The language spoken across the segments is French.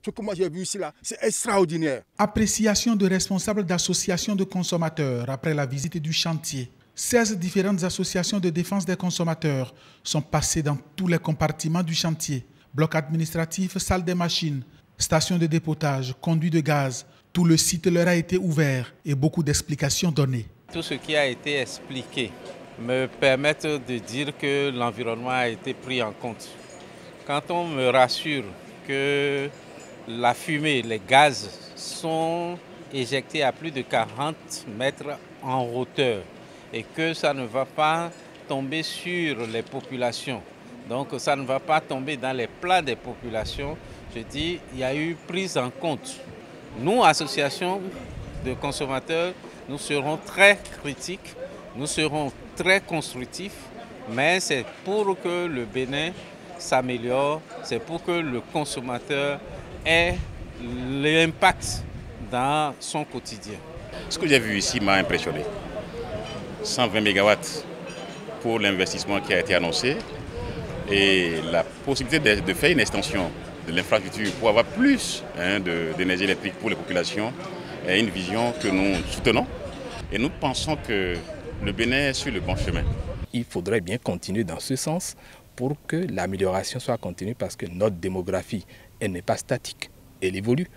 Ce que moi j'ai vu ici, là, c'est extraordinaire. Appréciation de responsables d'associations de consommateurs après la visite du chantier. 16 différentes associations de défense des consommateurs sont passées dans tous les compartiments du chantier. Bloc administratif, salle des machines, station de dépotage, conduit de gaz. Tout le site leur a été ouvert et beaucoup d'explications données. Tout ce qui a été expliqué me permet de dire que l'environnement a été pris en compte. Quand on me rassure que la fumée, les gaz sont éjectés à plus de 40 mètres en hauteur et que ça ne va pas tomber sur les populations, donc ça ne va pas tomber dans les plats des populations, je dis il y a eu prise en compte. Nous, associations de consommateurs, nous serons très critiques, nous serons très constructifs, mais c'est pour que le Bénin s'améliore, c'est pour que le consommateur ait l'impact dans son quotidien. Ce que j'ai vu ici m'a impressionné. 120 MW pour l'investissement qui a été annoncé et la possibilité de faire une extension de l'infrastructure pour avoir plus d'énergie électrique pour les populations est une vision que nous soutenons et nous pensons que le Bénin est sur le bon chemin. Il faudrait bien continuer dans ce sens pour que l'amélioration soit continue parce que notre démographie, elle n'est pas statique, elle évolue.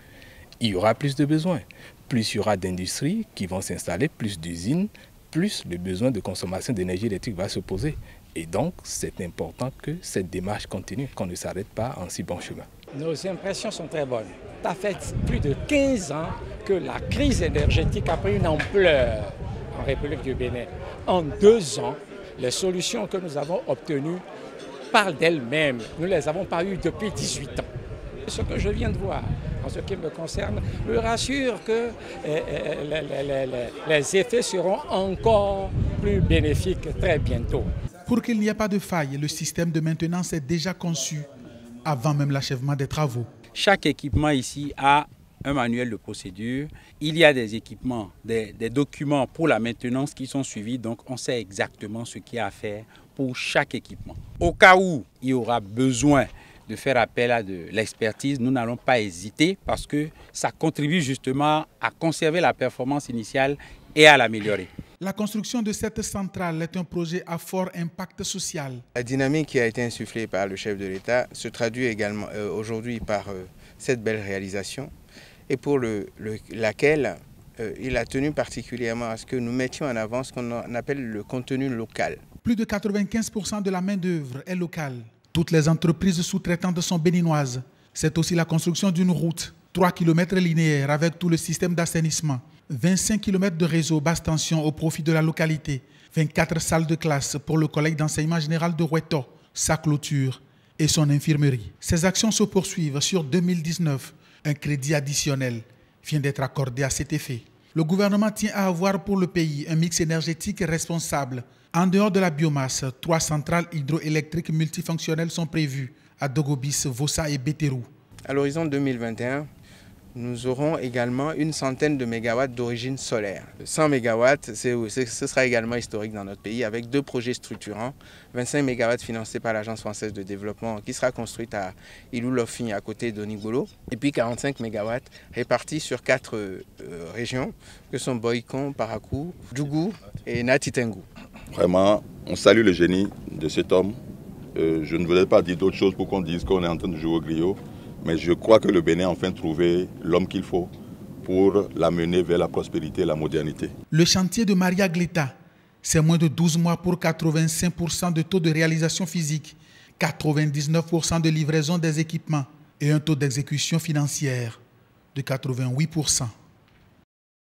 Il y aura plus de besoins, plus il y aura d'industries qui vont s'installer, plus d'usines, plus le besoin de consommation d'énergie électrique va se poser. Et donc, c'est important que cette démarche continue, qu'on ne s'arrête pas en si bon chemin. Nos impressions sont très bonnes. Ça fait plus de 15 ans que la crise énergétique a pris une ampleur en République du Bénin. En 2 ans, les solutions que nous avons obtenues parlent d'elles-mêmes. Nous ne les avons pas eues depuis 18 ans. Ce que je viens de voir, en ce qui me concerne, me rassure que les effets seront encore plus bénéfiques très bientôt. Pour qu'il n'y ait pas de faille, le système de maintenance est déjà conçu avant même l'achèvement des travaux. Chaque équipement ici a un manuel de procédure. Il y a des équipements, des documents pour la maintenance qui sont suivis, donc on sait exactement ce qu'il y a à faire pour chaque équipement. Au cas où il y aura besoin de faire appel à de l'expertise, nous n'allons pas hésiter parce que ça contribue justement à conserver la performance initiale et à l'améliorer. La construction de cette centrale est un projet à fort impact social. La dynamique qui a été insufflée par le chef de l'État se traduit également aujourd'hui par cette belle réalisation et pour laquelle il a tenu particulièrement à ce que nous mettions en avant ce qu'on appelle le contenu local. Plus de 95% de la main-d'œuvre est locale. Toutes les entreprises sous-traitantes sont béninoises. C'est aussi la construction d'une route, 3 km linéaires avec tout le système d'assainissement, 25 km de réseau basse tension au profit de la localité, 24 salles de classe pour le collège d'enseignement général de Roueto, sa clôture et son infirmerie. Ces actions se poursuivent sur 2019. Un crédit additionnel vient d'être accordé à cet effet. Le gouvernement tient à avoir pour le pays un mix énergétique responsable. En dehors de la biomasse, 3 centrales hydroélectriques multifonctionnelles sont prévues à Dogobis, Vossa et Béterou. À l'horizon 2021, nous aurons également une centaine de mégawatts d'origine solaire. 100 mégawatts, ce sera également historique dans notre pays avec 2 projets structurants. 25 mégawatts financés par l'Agence française de développement qui sera construite à Ilou-Lofing à côté d'Onigolo. Et puis 45 mégawatts répartis sur 4 régions que sont Boïkon, Parakou, Djougou et Natitengu. Vraiment, on salue le génie de cet homme. Je ne voudrais pas dire d'autre chose pour qu'on dise qu'on est en train de jouer au griot. Mais je crois que le Bénin a enfin trouvé l'homme qu'il faut pour l'amener vers la prospérité et la modernité. Le chantier de Maria Gleta, c'est moins de 12 mois pour 85% de taux de réalisation physique, 99% de livraison des équipements et un taux d'exécution financière de 88%.